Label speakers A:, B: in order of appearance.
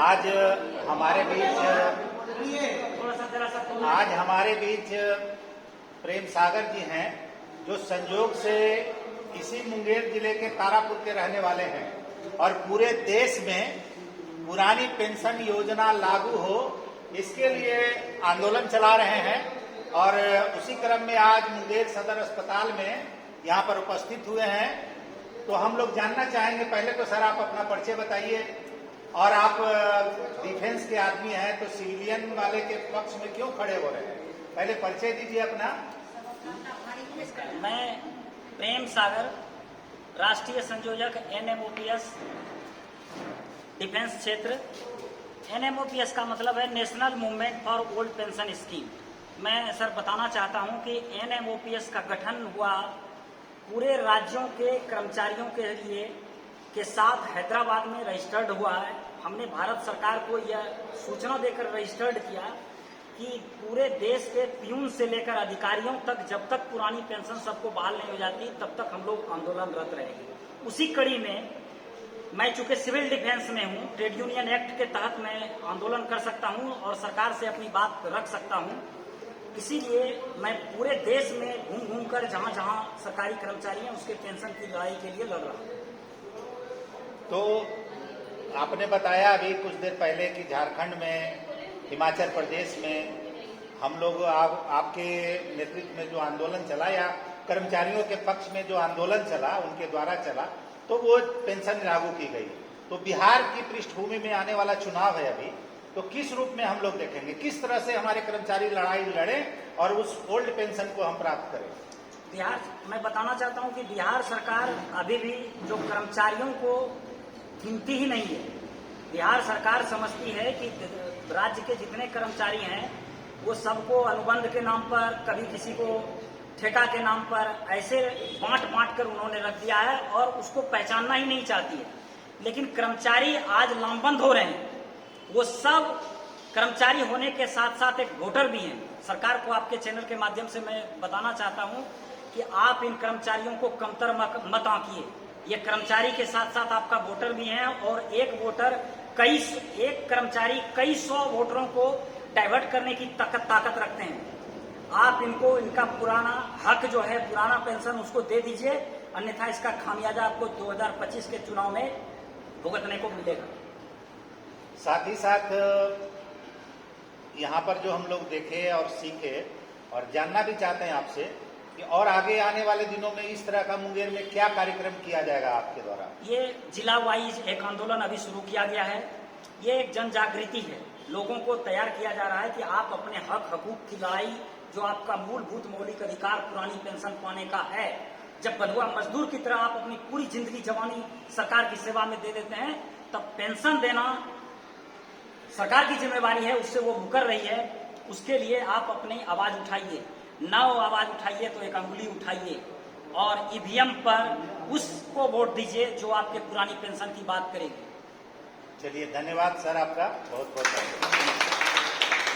A: आज हमारे बीच प्रेम सागर जी हैं, जो संजोग से इसी मुंगेर जिले के तारापुर के रहने वाले हैं और पूरे देश में पुरानी पेंशन योजना लागू हो इसके लिए आंदोलन चला रहे हैं। और उसी क्रम में आज मुंगेर सदर अस्पताल में यहाँ पर उपस्थित हुए हैं। तो हम लोग जानना चाहेंगे, पहले तो सर आप अपना परिचय बताइए, और आप डिफेंस के आदमी हैं तो सिविलियन वाले के पक्ष में क्यों खड़े हो रहे हैं? पहले परिचय दीजिए अपना।
B: मैं प्रेम सागर, राष्ट्रीय संयोजक NMOPS डिफेंस क्षेत्र। NMOPS का मतलब है national movement for old pension scheme. मैं सर बताना चाहता हूं कि NMOPS का गठन हुआ पूरे राज्यों के कर्मचारियों के लिए के साथ हैदराबाद में रजिस्टर्ड हुआ है। हमने भारत सरकार को यह सूचना देकर रजिस्टर्ड किया कि पूरे देश के प्यून से लेकर अधिकारियों तक जब तक पुरानी पेंशन सबको बहाल नहीं हो जाती तब तक हम लोग आंदोलनरत रहेंगे। उसी कड़ी में मैं चूंकि सिविल डिफेंस में हूं, ट्रेड यूनियन एक्ट के तहत मैं आंदोलन कर सकता हूं और सरकार से अपनी बात रख सकता हूं। इसीलिए मैं पूरे देश में घूम घूम कर जहां जहां सरकारी कर्मचारी हैं उसके पेंशन की लड़ाई के लिए लड़ रहा हूं।
A: तो आपने बताया अभी कुछ देर पहले कि झारखंड में, हिमाचल प्रदेश में हम लोग आपके नेतृत्व में जो आंदोलन चला या कर्मचारियों के पक्ष में जो आंदोलन चला उनके द्वारा चला तो वो पेंशन लागू की गई। तो बिहार की पृष्ठभूमि में आने वाला चुनाव है अभी, तो किस रूप में हम लोग देखेंगे, किस तरह से हमारे कर्मचारी लड़ाई लड़ें और उस ओल्ड पेंशन को हम प्राप्त करें?
B: बिहार, मैं बताना चाहता हूं कि बिहार सरकार अभी भी जो कर्मचारियों को गिनती ही नहीं है। बिहार सरकार समझती है कि राज्य के जितने कर्मचारी हैं वो सबको अनुबंध के नाम पर, कभी किसी को ठेका के नाम पर ऐसे बांट कर उन्होंने रख दिया है और उसको पहचानना ही नहीं चाहती है। लेकिन कर्मचारी आज लामबंद हो रहे हैं। वो सब कर्मचारी होने के साथ साथ एक वोटर भी हैं। सरकार को आपके चैनल के माध्यम से मैं बताना चाहता हूं कि आप इन कर्मचारियों को कमतर मत आंकिए। ये कर्मचारी के साथ साथ आपका वोटर भी हैं और एक कर्मचारी कई सौ वोटरों को डाइवर्ट करने की ताकत रखते हैं। आप इनको इनका पुराना हक जो है, पुराना पेंशन उसको दे दीजिए, अन्यथा इसका खामियाजा आपको 2025 के चुनाव में भुगतने को मिलेगा।
A: साथ ही साथ यहाँ पर जो हम लोग देखे और सीखे और जानना भी चाहते हैं आपसे कि और आगे आने वाले दिनों में इस तरह का मुंगेर में क्या कार्यक्रम किया जाएगा आपके द्वारा?
B: ये जिला वाइज एक आंदोलन अभी शुरू किया गया है। ये एक जन जागृति है। लोगों को तैयार किया जा रहा है कि आप अपने हक हकूक की लड़ाई, जो आपका मूलभूत मौलिक अधिकार पुरानी पेंशन पाने का है, जब बंधुआ मजदूर की तरह आप अपनी पूरी जिंदगी जवानी सरकार की सेवा में दे देते हैं, तब पेंशन देना सरकार की जिम्मेवारी है, उससे वो मुकर रही है। उसके लिए आप अपनी आवाज उठाइए। ना वो आवाज उठाइए तो एक अंगुली उठाइए और EVM पर उसको वोट दीजिए जो आपके पुरानी पेंशन की बात करेगी।
A: चलिए, धन्यवाद सर, आपका बहुत बहुत धन्यवाद।